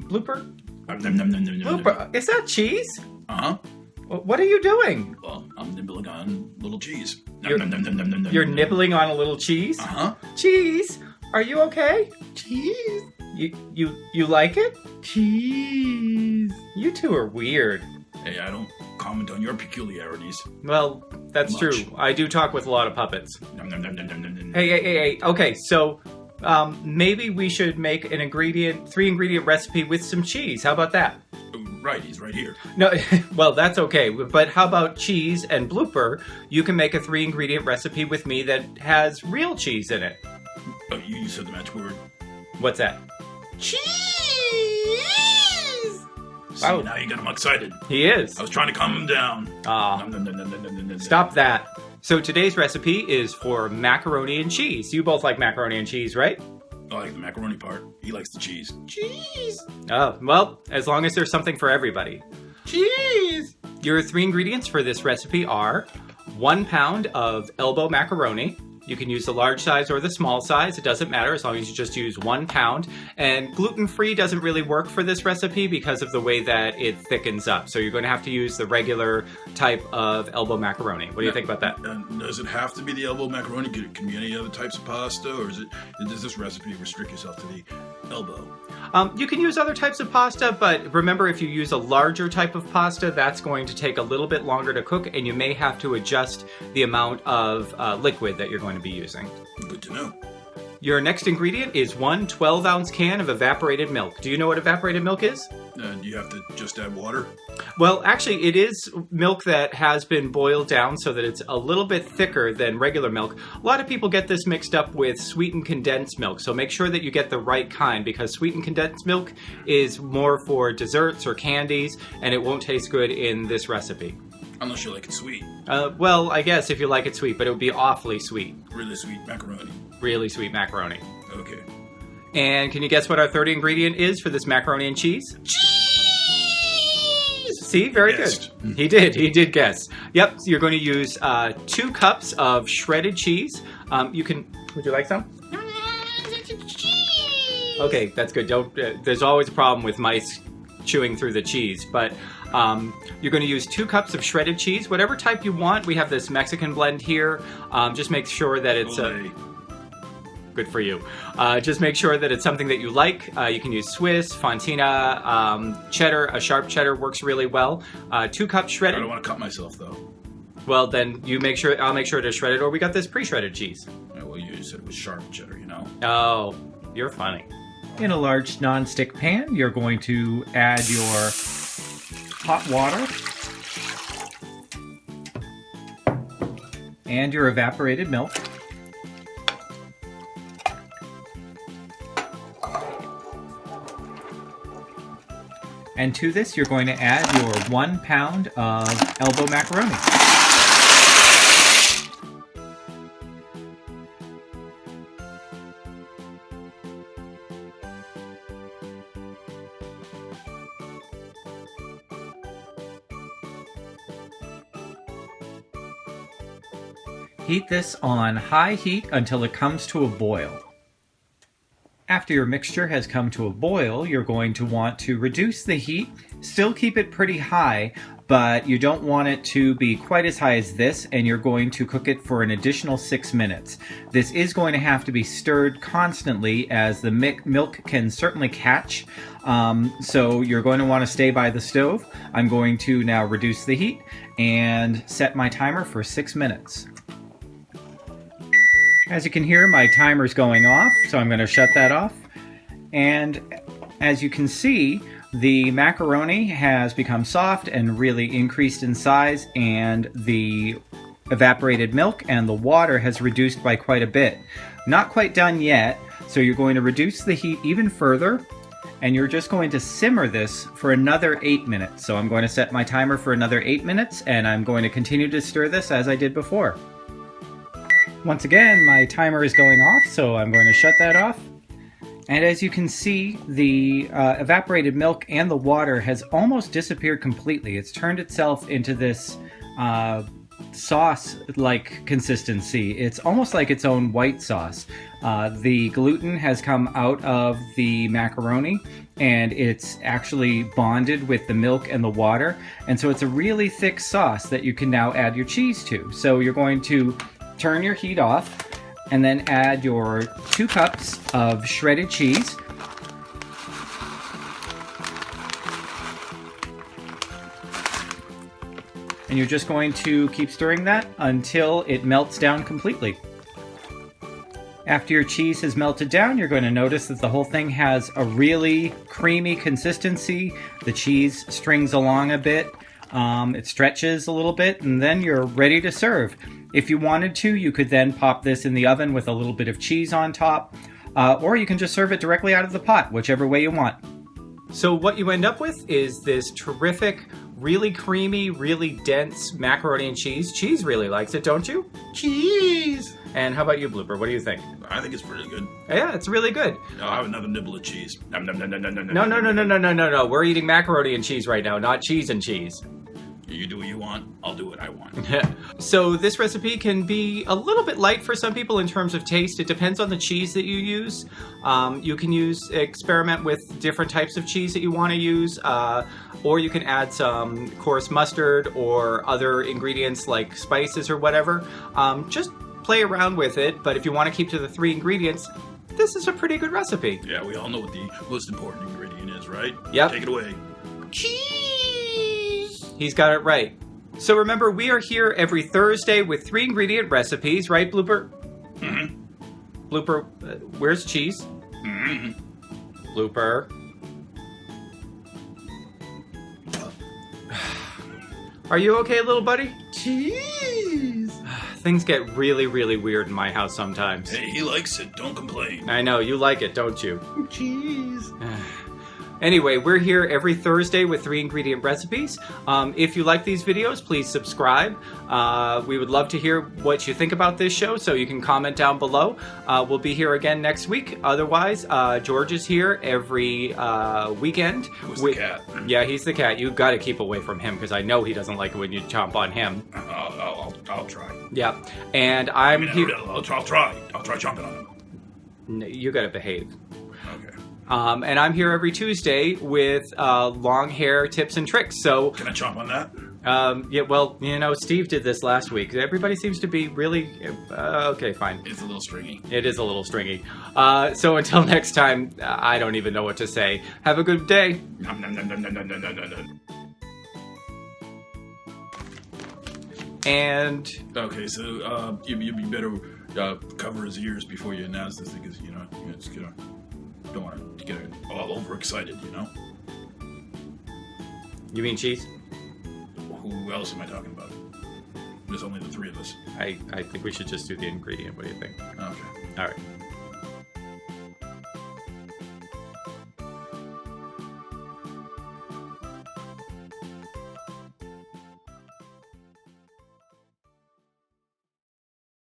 Blooper? Blooper, Blooper, is that cheese? Uh-huh. What are you doing? Well, I'm nibbling on little cheese. You're nibbling on a little cheese? Uh-huh. Cheese? Are you okay? Cheese. You like it? Cheese. You two are weird. Hey, I don't comment on your peculiarities. Well, that's Much. true. I do talk with a lot of puppets. Nom, nom, nom, nom, nom, nom, nom. Hey. Okay, so maybe we should make an 3-ingredient recipe with some cheese. How about that? Right, he's right here. No, well, that's okay. But how about cheese and Blooper? You can make a 3-ingredient recipe with me that has real cheese in it. Oh, you said the magic word. What's that? Cheese! See, Wow. now you got him excited. He is. I was trying to calm him down. Aw. Nom, nom, nom, nom, nom, nom, nom, nom. Stop that. So today's recipe is for macaroni and cheese. You both like macaroni and cheese, right? I like the macaroni part. He likes the cheese. Cheese! Oh, well, as long as there's something for everybody. Cheese! Your 3 ingredients for this recipe are 1 pound of elbow macaroni. You can use the large size or the small size. It doesn't matter as long as you just use 1 pound. And gluten-free doesn't really work for this recipe because of the way that it thickens up. So you're going to have to use the regular type of elbow macaroni. What do you think about that? Does it have to be the elbow macaroni? Can it be any other types of pasta? Or does this recipe restrict yourself to the elbow? You can use other types of pasta, but remember if you use a larger type of pasta, that's going to take a little bit longer to cook, and you may have to adjust the amount of liquid that you're going to be using. Good to know. Your next ingredient is 1 12-ounce can of evaporated milk. Do you know what evaporated milk is? Do you have to just add water? Well, actually, it is milk that has been boiled down so that it's a little bit thicker than regular milk. A lot of people get this mixed up with sweetened condensed milk, so make sure that you get the right kind because sweetened condensed milk is more for desserts or candies, and it won't taste good in this recipe. Unless you like it sweet. Well, I guess if you like it sweet, but it would be awfully sweet. Really sweet macaroni. Really sweet macaroni. Okay. And can you guess what our third ingredient is for this macaroni and cheese? Cheese! See, very Guessed. good. He did guess. Yep, so you're going to use 2 cups of shredded cheese. Would you like some? Okay, that's good. There's always a problem with mice chewing through the cheese, but you're going to use 2 cups of shredded cheese, whatever type you want. We have this Mexican blend here. Just make sure that it's good for you. Just make sure that it's something that you like. You can use Swiss, Fontina, cheddar. A sharp cheddar works really well. 2 cups shredded. I don't want to cut myself though. Well, then I'll make sure to shred it, or we got this pre-shredded cheese. Yeah, well, you said it was sharp cheddar, you know. Oh, you're funny. In a large non-stick pan, you're going to add your hot water and your evaporated milk. And to this, you're going to add your 1 pound of elbow macaroni. Heat this on high heat until it comes to a boil. After your mixture has come to a boil, you're going to want to reduce the heat, still keep it pretty high, but you don't want it to be quite as high as this, and you're going to cook it for an additional 6 minutes. This is going to have to be stirred constantly as the milk can certainly catch, so you're going to want to stay by the stove. I'm going to now reduce the heat and set my timer for 6 minutes. As you can hear, my timer's going off, so I'm going to shut that off. And as you can see, the macaroni has become soft and really increased in size, and the evaporated milk and the water has reduced by quite a bit. Not quite done yet, so you're going to reduce the heat even further, and you're just going to simmer this for another 8 minutes. So I'm going to set my timer for another 8 minutes, and I'm going to continue to stir this as I did before. Once again, my timer is going off, so I'm going to shut that off. And as you can see, the evaporated milk and the water has almost disappeared completely. It's turned itself into this sauce-like consistency. It's almost like its own white sauce. The gluten has come out of the macaroni, and it's actually bonded with the milk and the water, and so it's a really thick sauce that you can now add your cheese to. So you're going to turn your heat off and then add your 2 cups of shredded cheese. And you're just going to keep stirring that until it melts down completely. After your cheese has melted down, you're going to notice that the whole thing has a really creamy consistency. The cheese strings along a bit, it stretches a little bit, and then you're ready to serve. If you wanted to, you could then pop this in the oven with a little bit of cheese on top, or you can just serve it directly out of the pot, whichever way you want. So what you end up with is this terrific, really creamy, really dense macaroni and cheese. Cheese really likes it, don't you? Cheese! And how about you, Blooper? What do you think? I think it's pretty good. Yeah, it's really good. I'll have another nibble of cheese. Nom, nom, nom, nom, nom, nom, No, no, no, no, no, no, no, no. We're eating macaroni and cheese right now, not cheese and cheese. You do what you want, I'll do what I want. So this recipe can be a little bit light for some people in terms of taste. It depends on the cheese that you use. You can experiment with different types of cheese that you want to use, or you can add some coarse mustard or other ingredients like spices or whatever. Just play around with it, but if you want to keep to the 3 ingredients, this is a pretty good recipe. Yeah, we all know what the most important ingredient is, right? Yep. Take it away. Cheese! He's got it right. So remember, we are here every Thursday with 3 ingredient recipes, right, Blooper? Mm-hmm. Blooper, where's cheese? Mm-hmm. Blooper. Are you okay, little buddy? Cheese! Things get really, really weird in my house sometimes. Hey, he likes it. Don't complain. I know, you like it, don't you? Cheese! Anyway, we're here every Thursday with 3 ingredient recipes. If you like these videos, please subscribe. We would love to hear what you think about this show, so you can comment down below. We'll be here again next week. Otherwise, George is here every weekend. Who's the cat? Yeah, he's the cat. You've got to keep away from him because I know he doesn't like it when you chomp on him. I'll try. Yeah, and I'm here. I'll try. I'll try chomping on him. No, you got to behave. Okay. And I'm here every Tuesday with long hair tips and tricks. So Can I chomp on that? yeah, well, you know, Steve did this last week. Everybody seems to be really okay. Fine. It's a little stringy. It is a little stringy. So until next time, I don't even know what to say. Have a good day. Nom, nom, nom, nom, nom, nom, nom, nom, nom. And Okay, so you better cover his ears before you announce this because you just don't want to get all overexcited, you know. you mean cheese? Who else am I talking about? There's only the 3 of us. I think we should just do the ingredient. What do you think? Okay. All right.